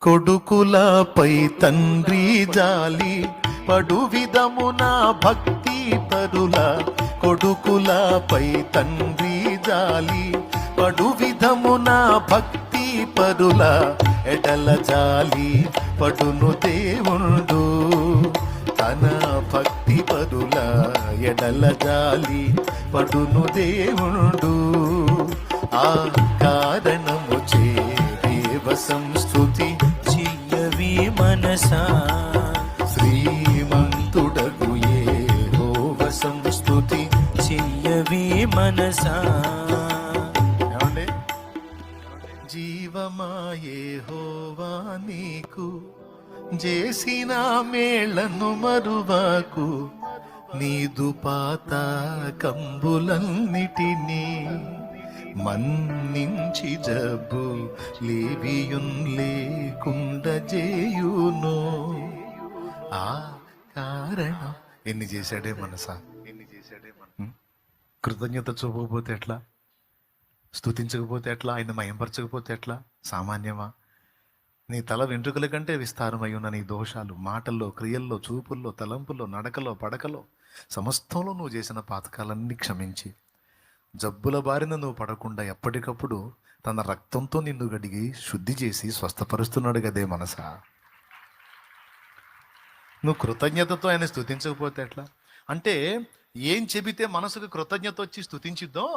కొడుకులపై తండ్రి జాలి పడు విధమున భక్తి పరుల, కొడుకులపై తండ్రి జాలి పడు విధమున భక్తి పరుల, ఎడల జాలి పడును దేవుండు తన భక్తి పరుల, ఎడల జాలి పడును దేవుండు. ఆ కారణము చే దేవ సంస్తుతి చెయ్యవి మనసా, శ్రీమంతుడగు యెహోవ సంస్తుతి చెయ్యవి మనసా. ఏమండి? జీవమా యెహోవా నీకు చేసిన మేళ్లను మరువాకు, నీదు పాత కంబులన్నిటినీ మన్నించి జబ్బు లేవియున్ లేకుండా చేయును. ఆ కారణం ఎన్ని చేశాడే మనసా, ఎన్ని చేశాడే మన. కృతజ్ఞత చూపకపోతే ఎట్లా, స్తుతించకపోతే ఎట్లా, ఆయన మయంపరచకపోతే ఎట్లా? సామాన్యమా? నీ తల వెంట్రుకల కంటే విస్తారమై ఉన్న నీ దోషాలు మాటల్లో, క్రియల్లో, చూపుల్లో, తలంపుల్లో, నడకలో, పడకలో, సమస్తంలో నువ్వు చేసిన పాతకాలన్నీ క్షమించి జబ్బుల బారిన నువ్వు పడకుండా ఎప్పటికప్పుడు తన రక్తంతో నిన్ను గడిగి శుద్ధి చేసి స్వస్థపరుస్తున్నాడు కదే మనసా. నువ్వు కృతజ్ఞతతో ఆయన స్తుతించకపోతే ఎట్లా? అంటే ఏం చెబితే మనసుకు కృతజ్ఞత వచ్చి స్తుతించిద్దో